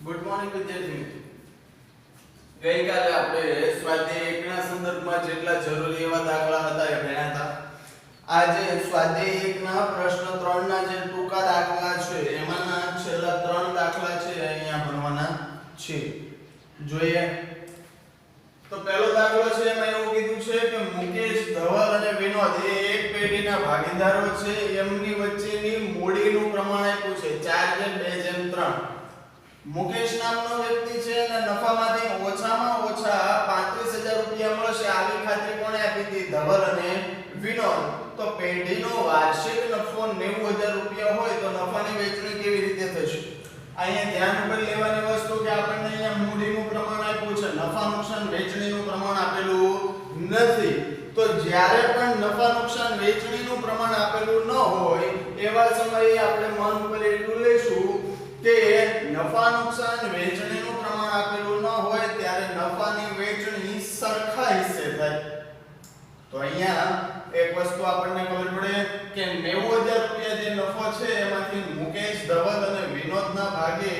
Good morning વિદ્યાર્થી મિત્રો. ગઈકાલે આપણે સ્વાધ્યાય 1 ના સંદર્ભમાં જેટલા જરૂરી એવા દાખલા હતા એ ભણ્યા હતા. આજે સ્વાધ્યાય 1 ના પ્રશ્ન 3 ના જે ટૂંકા દાખલા છે એમાંના છેલ્લા 3 દાખલા છે અહીંયા ભણવાના છે. જોઈએ તો પહેલો દાખલો છે એમાં એવું કીધું છે કે મુકેશ, ધવલ અને વિનોદ એ એક પેઢીના ભાગીદારો છે. એમની વચ્ચેની મૂડીનું પ્રમાણ આપ્યું છે 4:2:3. મુકેશ નામનો વ્યક્તિ છે અને નફામાંથી ઓછામાં ઓછા 35000 રૂપિયા મળશે આવી ખાતરી કોણે આપી હતી? ધવલ અને વિનોદ. તો પેઢીનો વાર્ષિક નફો 90000 રૂપિયા હોય તો નફાની વહેંચણી કેવી રીતે થશે? અહીંયા ધ્યાન ઉપર લેવાની વસ્તુ કે આપણને અહીંયા મૂડીનું પ્રમાણ આપ્યું છે, નફા નુકસાન વહેંચણીનું પ્રમાણ આપેલું નથી. તો જ્યારે પણ નફા નુકસાન વહેંચણીનું પ્રમાણ આપેલું ન હોય એવા સમયે આપણે મન ઉપર એટલું લેશું કે નફા નુકસાન વહેંચણીનું પ્રમાણ આપેલું ન હોય ત્યારે નફાની વહેંચણી સરખા હિસ્સે થાય. તો અહીંયા એક વસ્તુ આપણને ખબર પડે કે 90000 રૂપિયા જે નફો છે એમાંથી મુકેશ, ધવલ અને વિનોદના ભાગે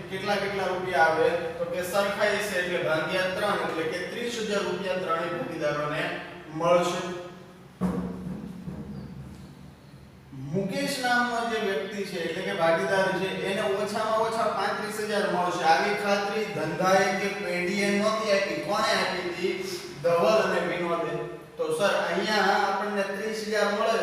કેટલા રૂપિયા આવે તો કે સરખા હિસ્સે એટલે ભાગ્યા 3 એટલે કે 30000 રૂપિયા ત્રણેય ભાગીદારોને મળશે. મુકેશ નામનો જે વ્યક્તિ છે એટલે કે ભાગીદાર છે એને ઓછામાં ઓછા 35000 મળશે આવી ખાતરી ધંધાએ કે પેઢીએ નહોતી આપી. કોણે આપી હતી? ધવલ અને વિનોદે. તો સર અહીંયા આપણને 30000 મળે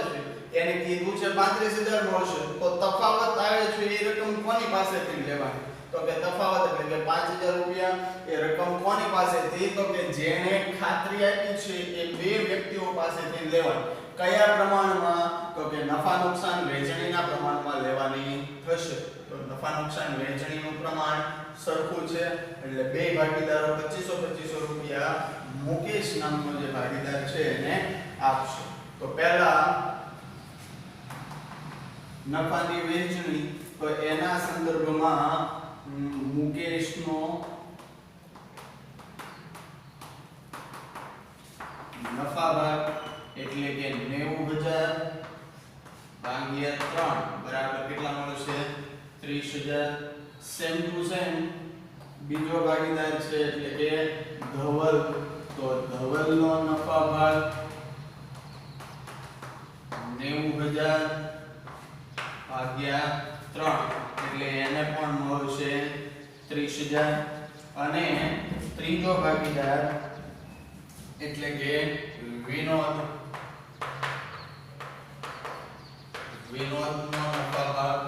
છે એને કીધું છે 35000 મળશે તો તફાવત આવે છે એ રકમ કોની પાસેથી લેવાની? તો કે તફાવત એટલે કે 5000 રૂપિયા એ રકમ કોની પાસેથી? તો કે જેણે ખાતરી આપી છે એ બે વ્યક્તિઓ પાસેથી લેવાની. કયા પ્રમાણમાં? તો કે નફા નુકસાન વહેંચણીના પ્રમાણમાં લેવાની થશે. તો નફા નુકસાન વહેંચણીનું પ્રમાણ સરખું છે એટલે બે ભાગીદારો 2500 રૂપિયા મુકેશ નામનો જે ભાગીદાર છે એને આપશે. તો પહેલા નફાની વહેંચણી તો એના સંદર્ભમાં મુકેશનો નફા ભાગ એટલે કે 90000 ભાગ્યા 3 બરાબર કેટલા મળશે? 30000. સેમ ટુ સેમ બીજો ભાગીદાર છે એટલે કે ધવલ. તો ધવલનો નફા ભાગ 90000 ભાગ્યા 3 એટલે એને પણ મળશે 30000. અને ત્રીજો ભાગીદાર એટલે કે વિનોદનો નફા ભાગ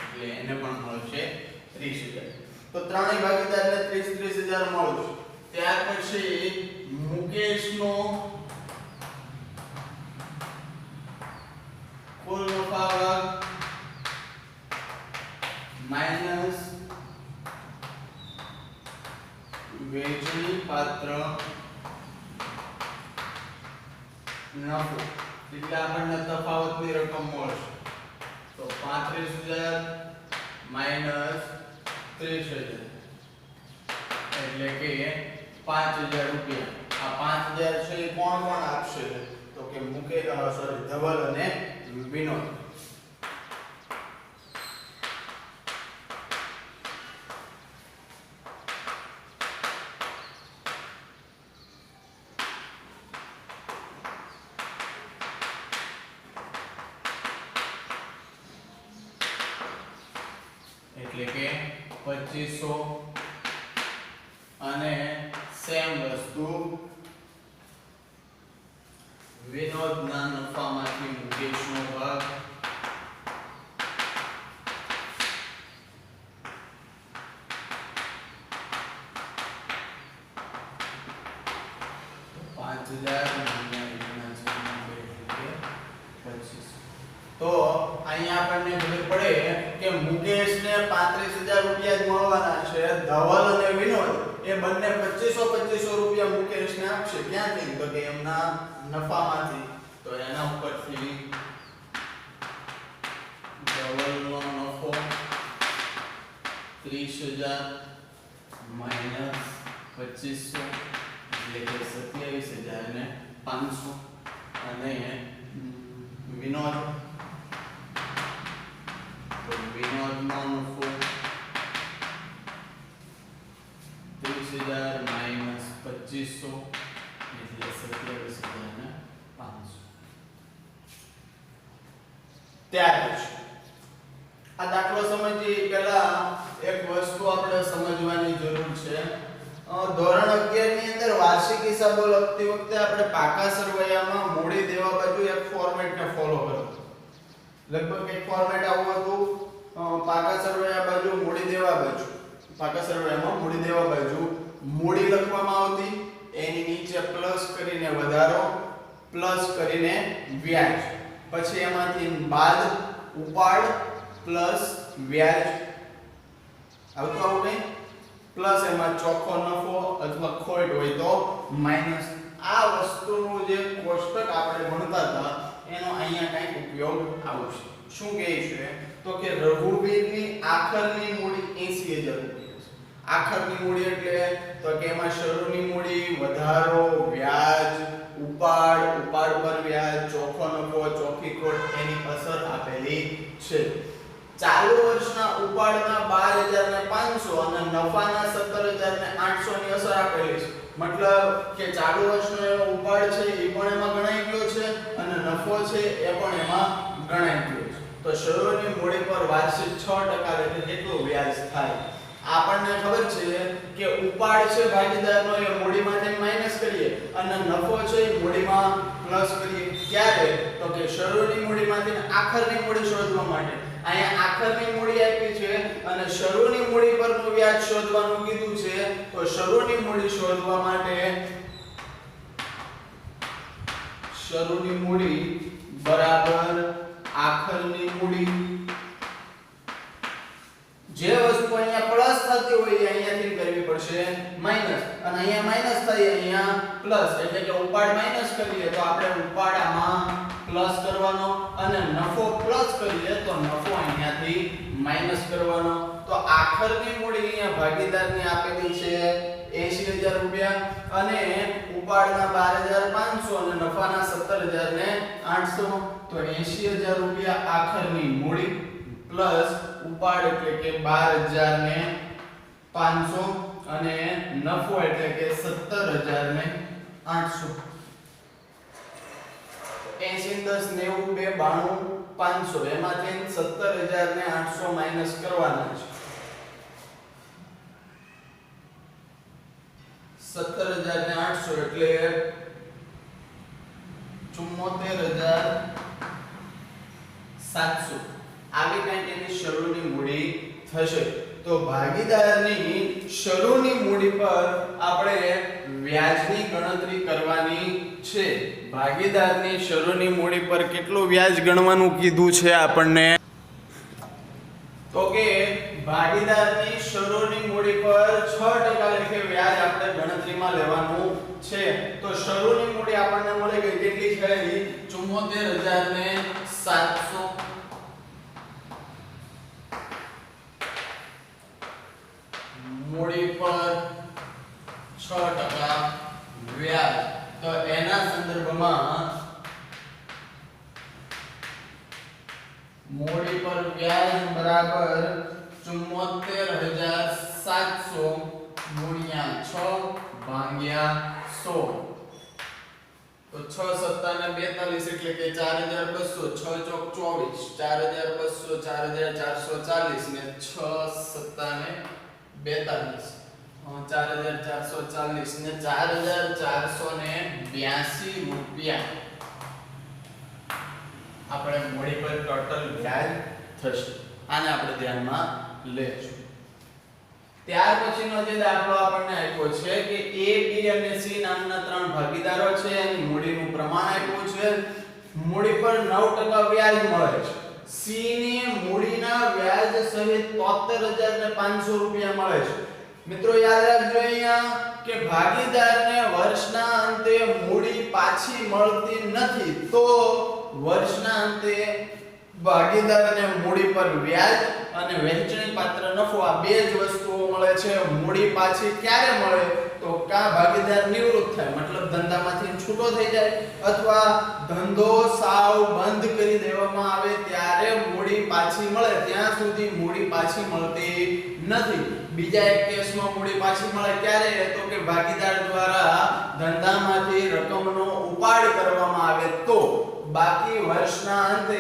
એટલે એને પણ મળશે 30000. તો ત્રણેય ભાગીદારને 30000 મળશે. ત્યાર પછી મુકેશનો કુલ નફા ભાગ માઈનસ વહેંચણી પાત્ર નફો એટલે આપણને તફાવતની રકમ મળશે. તો 35000 માઈનસ 30000 એટલે કે 5000 રૂપિયા. આ 5000 છે એ કોણ આપશે? તો કે ધવલ અને વિનોદ. એટલે કે 2500 અને સેમ વસ્તુ વિનોદના નફામાંથી મુકેશનો ભાગ 5000 તો અહીંયા આપણને ખબર પડે કે મુકેશને 35000 રૂપિયા જ મળવાના છે. ધવલ અને વિનોદ એ બંને 2500 રૂપિયા મુકેશને આપશે. ક્યાંથી? તો કે એમના નફામાંથી. તો એના ઉપરથી ધવલનો નફો 30000 માઈનસ 2500 એટલે કે 27500 અને વિનોદ, તો વિનોદનો નફો 30,000 માઈનસ 2500 એટલે 27,500. ત્યાર પછી આ દાખલો સમજીએ પહેલા એક વસ્તુ આપણે સમજવાની જરૂર છે. ધોરણ 11 ની અંદર વાર્ષિક હિસાબો લખતી વખતે આપણે પાકા સરવૈયામાં મૂડી દેવા બાજુ એક ફોર્મેટને ફોલો કર્યું. લગભગ એક ફોર્મેટ આવું હતું. પાકા સરવૈયા બાજુ મૂડી દેવા બાજુ, પાકા સરવૈયામાં મૂડી દેવા બાજુ મૂડી લખવામાં આવતી, એની નીચે પ્લસ કરીને વધારો, પ્લસ કરીને વ્યાજ, પછી એમાંથી બાદ ઉપાડ પ્લસ વ્યાજ આવતું આવું નહીં, પ્લસ એમાં ચોખ્ખો નફો અથવા ખોટ હોય તો માઈનસ. આ વસ્તુનું જે કોષ્ટક આપણે ભણતા હતા એનો અહીંયા કંઈક ઉપયોગ આવશે. શું કહે છે તો કે રઘુવીરની આખરની મૂડી 80,000 રૂપિયા છે. આખરની મૂડી એટલે તો કે એમાં શરૂની મૂડી, વધારો, વ્યાજ, ઉપાડ, ઉપાડ પર વ્યાજ, ચોખ્ખો નફો, ચોખ્ખી ખોટ એની અસર આપેલી છે. ચાલુ વર્ષના ઉપાડના 12,500 અને નફાના 17,800 ની અસર આપેલી છે. મતલબ કે ચાલુ વર્ષનો એનો ઉપાડ છે એ પણ એમાં ગણાઈ ગયો છે અને નફો છે એ પણ એમાં ગણાઈ ગયો છે. તો શરૂની મૂડી પર વાર્ષિક 6% એટલે કેટલું વ્યાજ થાય? આપણને ખબર છે કે ઉપાડ છે ભાગીદારનો એ મૂડીમાંથી માઈનસ કરીએ અને નફો છે એ મૂડીમાં પ્લસ કરીએ. ક્યારે? તો કે શરૂની મૂડીમાંથી આખરની મૂડી શોધવા માટે. અહીંયા આખરની મૂડી આપી છે અને શરૂની મૂડી પરનું વ્યાજ શોધવાનું કીધું છે. તો શરૂની મૂડી શોધવા માટે શરૂની મૂડી બરાબર આખરની મૂડી. જે વસ્તુ અહીંયા પ્લસ થતી હોય એ અહીંયાથી કરવી પડશે માઈનસ, અને અહીંયા માઈનસ થાય અહીંયા પ્લસ, એટલે કે ઉપાડ માઈનસ કરીએ તો આપણે ઉપાડમાં પ્લસ કરવાનો અને નફો પ્લસ કરીએ તો નફો અહીંયાથી માઈનસ કરવાનો. તો આખરની મૂડી અહીંયા ભાગીદારની આપેલી છે 80,000 રૂપિયા અને ઉપાડના 12,500 અને નફાના 17,800. તો 80,000 રૂપિયા આખરની મૂડી પ્લસ ઉપાડ એટલે કે 12,500 અને નફો એટલે કે 17,800. 80 10 90 2 92 500 એમાંથી 17,800 માઈનસ કરવાના છે. 17,800 એટલે 74,700 આવી કંઈક એની શરૂની મૂડી થશે. તો ભાગીદારની શરૂની મૂડી પર આપણે વ્યાજની ગણતરી કરવાની છે. ભાગીદારની શરૂની મૂડી પર કેટલું વ્યાજ ગણવાનું કીધું છે આપણને? તો કે ભાગીદારની શરૂની મૂડી પર 6% લેખે વ્યાજ આપણે ગણતરીમાં લેવાનું છે. તો શરૂની મૂડી આપણને મળે ગઈ કેટલી છે? 74,700. મૂડી પર 6% વ્યાજ. તો એના સંદર્ભમાં મૂડી પર વ્યાજ બરાબર 74,700 ગુણ્યા 6 ભાગ્યા 100. તો 6 સત્તા ને 42 એટલે કે 4,200. 6 ચોક 24, 4,200, 4,440 ને 6 સત્તા ને 42, 4,440 ને 4,482 રૂપિયા આપણે મૂડી પર ટોટલ વ્યાજ થશે. આને આપણે ધ્યાનમાં લેશું. ત્યાર પછીનો જે દાખલો આપણને આપ્યો છે કે A, B અને C નામના ત્રણ ભાગીદારો છે. એની મૂડીનું પ્રમાણ આપ્યું છે. મૂડી પર 9% વ્યાજ મળે છે. C ને મૂડીના વ્યાજ સહિત 73,500 રૂપિયા મળે છે. મિત્રો યાદ રાખજો અહીંયા કે ભાગીદારને વર્ષના અંતે મૂડી પાછી મળતી નથી, તો વર્ષના અંતે ભાગીદારને મૂડી પર વ્યાજ અને વહેંચણી પાત્ર નફો આ બે જ વસ્તુઓ મળે છે. મૂડી પાછી ક્યારે મળે તો કા ભાગીદાર નિવૃત્ત થાય મતલબ ધંધામાંથી છૂટો થઈ જાય અથવા ધંધો સાવ બંધ કરી દેવામાં આવે ત્યારે મૂડી પાછી મળે. ત્યાં સુધી મૂડી પાછી મળતી નથી. બીજા એક કેસમાં મૂડી પાછી મળે ક્યારે તો કે ભાગીદાર દ્વારા ધંધામાંથી રકમનો ઉપાડ કરવામાં આવે તો. બાકી વર્ષના અંતે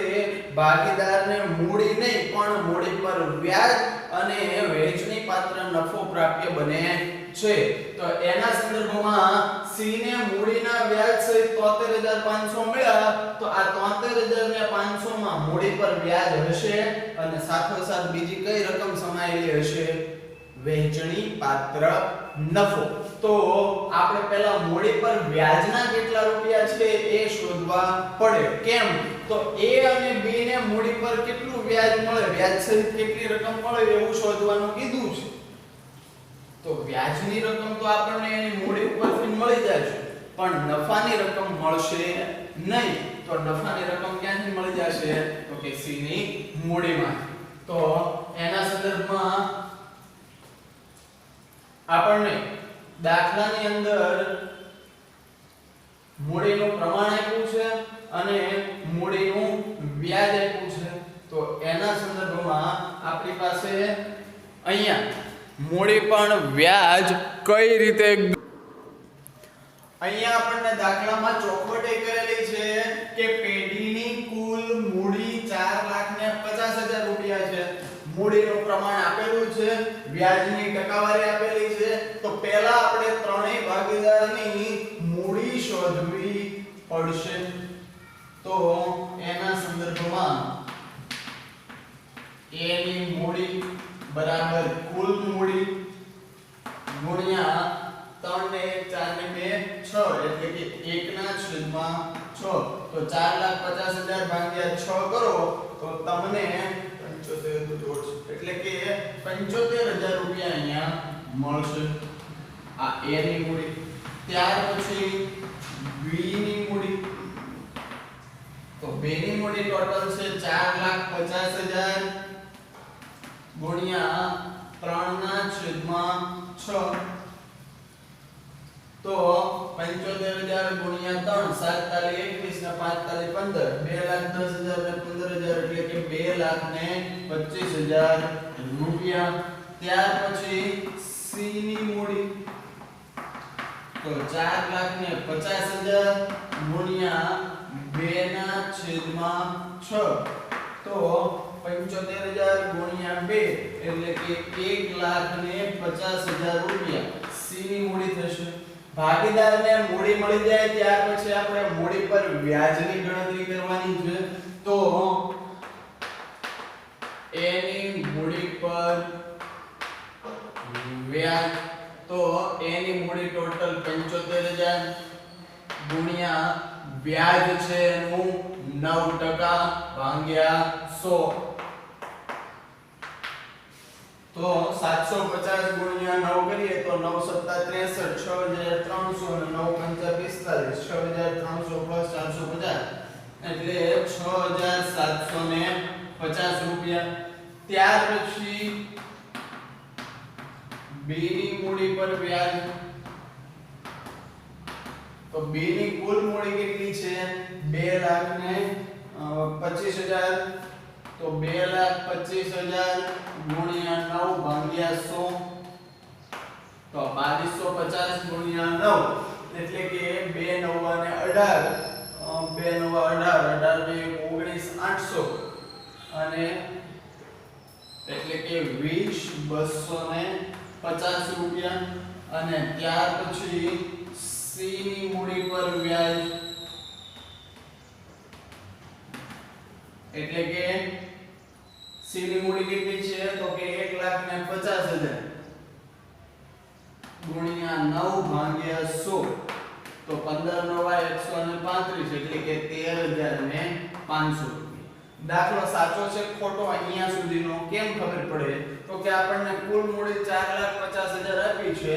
ભાગીદારને મૂડી નહીં પણ મૂડી પર વ્યાજ અને વહેંચણી પાત્ર નફો પ્રાપ્ય બને છે. તો એના સંદર્ભમાં સી ને મૂડીના વ્યાજ સહિત 73500 મળ્યા તો આ 73500 માં મૂડી પર વ્યાજ હશે અને સાથોસાથ બીજી કઈ રકમ સમાયેલી હશે વહેંચણી પાત્ર નફો. તો આપણે પહેલા મૂડી પર વ્યાજના કેટલા રૂપિયા છે એ શોધવા પડે. કેમ તો A અને B ને મૂડી પર કેટલું વ્યાજ મળે વ્યાજ સહિત કેટલી રકમ મળે એવું શોધવાનું કીધું છે. તો વ્યાજની રકમ તો આપણને એની મૂડી ઉપરથી મળી જાય છે પણ નફાની રકમ મળશે નહીં. તો નફાની રકમ ક્યાંથી મળી જશે તો કે C ની મૂડીમાં. તો એના સંદર્ભમાં આપણને દાખલાની અંદર મૂડીનું પ્રમાણ આપ્યું છે અને મૂડીનું વ્યાજ આપ્યું છે. તો એના સંદર્ભમાં આપણી પાસે અહીંયા મૂડી પણ વ્યાજ કઈ રીતે અહીંયા આપણને દાખલામાં ચોખવટ એ કરેલી છે કે પેઢીની કુલ મૂડી 4,50,000 રૂપિયા છે. મૂડીનું પ્રમાણ આપેલું છે, વ્યાજની ટકાવારી આપેલી છે. તો પહેલા આપણે ત્રણેય ભાગીદારની મૂડી શોધવી પડશે. તો એના સંદર્ભમાં A ની મૂડી બરાબર કુલ મૂડી ગુણ્યા 3 ને 1 4 ને 2 6 એટલે કે 1/6. તો 4,50,000 ભાગ્યા 6 કરો તો તમને 75 એટલે કે 75,000 રૂપિયા અહીંયા મળશે. આ A ની મૂડી. ત્યાર પછી B ની મૂડી. તો B ની મૂડી ટોટલ છે 4,50,000 ગુણ્યા 3/6. તો 75,000 ગુણ્યા 3 7 તાલી 21 ને 5 તાલી 15 2,10,000 ને 15,000 એટલે કે 2,25,000 રૂપિયા. ત્યાર પછી C ની મૂડી. તો 4,50,000 ગુણ્યા 2/6. તો 75,000 ગુણ્યા 2 એટલે કે 1,50,000 રૂપિયા C ની મૂડી થશે. ભાગીદારને મૂડી મળી જાય ત્યાર પછી આપણે મૂડી પર વ્યાજની ગણતરી કરવાની છે. તો A ની મૂડી પર વ્યાજ. તો A ની મૂડી ટોટલ 75,000 ગુણ્યા વ્યાજ છે એનું 9% ભાગ્યા 100. તો 750 ગુણ્યા 9 કરીએ તો 9 × 7 = 63 6,300 અને 9 × 5 = 45 6,300 + 450 એટલે 6,750 રૂપિયા. ત્યાર પછી B ની મૂડી પર વ્યાજ. તો B ની કુલ મૂડી કેટલી છે 2,25,000. તો 2,25,000 ગુણ્યા 9 ભાગ્યા 100. તો 2250 ગુણ્યા 9 એટલે કે 2 × 9 = 18 2 × 9 = 18 19 800 અને એટલે કે 20,250 રૂપિયા. અને ત્યાર પછી C ની મૂડી પર વ્યાજ એટલે કે C ની મૂડી કેટલી છે તો કે 1,50,000 ગુણ્યા 9 ભાગ્યા 100. તો 15 × 9 = 135 એટલે કે 13,500 રૂપિયા. દાખલો સાચો છે ખોટો અહીંયા સુધીનો કેમ ખબર પડે તો કે આપણને કુલ મૂડી 4,50,000 આપી છે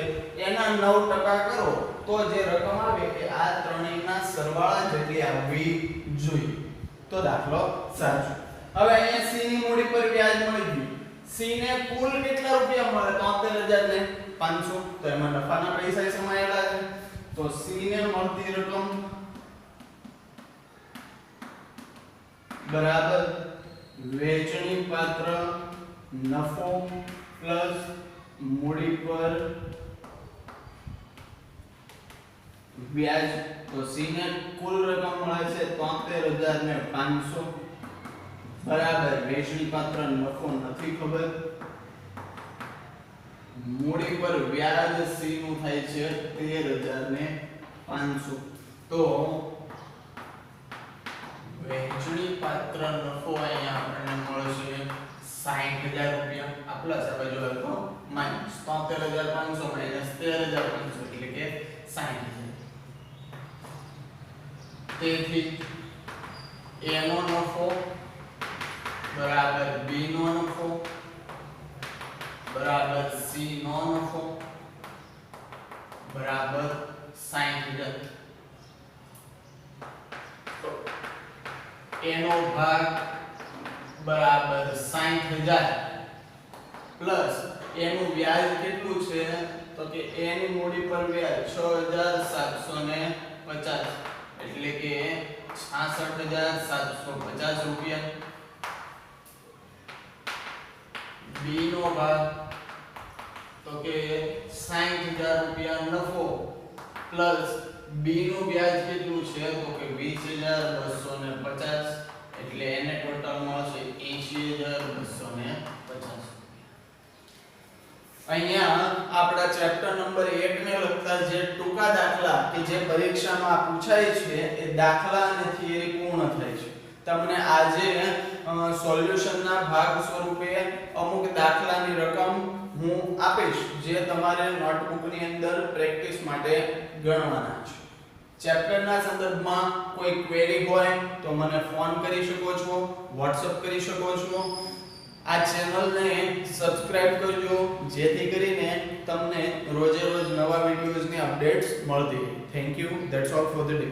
એના 9% કરો તો જે રકમ આવે એ આ ત્રણેયના સરવાળા જેટલી આવવી જોઈએ. તો દાખલો સાચો. હવે અહીંયા C ની મૂડી પર વ્યાજ મળી ગયું સી ને કુલ કેટલા રૂપિયા મળે 73500 તો એમાં નફાના પૈસા સમાયેલા છે તો સી ને મળતી રકમ બરાબર વેચણી પાત્ર નફો પ્લસ મૂડી પર વ્યાજ તો સી ને કુલ રકમ મળે છે 73500 બરાબર વેચણી પાત્ર નફો નથી ખબર મૂડી પર વ્યાજ સી નું થાય છે 13500 તો વેચણી પાત્ર નફો અહીંયા આપણને મળશે 60000 રૂપિયા આ પ્લસ આ બાજુ આવે તો માઈનસ 73500 માઈનસ 13500 એટલે કે 60000 તેથી A નો નફો બરાબર B નો નફો બરાબર C નો નફો બરાબર 60000 તો A નો ભાગ બરાબર 60000 પ્લસ A નું વ્યાજ કેટલું છે તો કે A ની મૂડી પર વ્યાજ 6750 એટલે કે 66750 રૂપિયા B નો ભાગ તો કે 60000 રૂપિયા નફો પ્લસ B નું વ્યાજ કેટલું છે તો કે 20250 એટલે એને ટોટલ મળશે 80250 અહીંયા આપડા ચેપ્ટર નંબર 1 ને લગતા જે ટૂંકા દાખલા કે જે પરીક્ષામાં પૂછાય છે એ દાખલા અને થિયરી પૂર્ણ થાય છે તમને આજે સોલ્યુશનના ભાગ સ્વરૂપે અમુક દાખલાની રકમ હું આપીશ જે તમારે નોટબુકની અંદર પ્રેક્ટિસ માટે ગણવાના છે ચેપ્ટરના સંદર્ભમાં કોઈ ક્વેરી હોય તો મને ફોન કરી શકો છો WhatsApp કરી શકો છો આ ચેનલને સબસ્ક્રાઇબ કરજો જેથી કરીને તમને રોજે રોજ નવા વિડિયોઝની અપડેટ્સ મળતી રહે thank you that's all for the day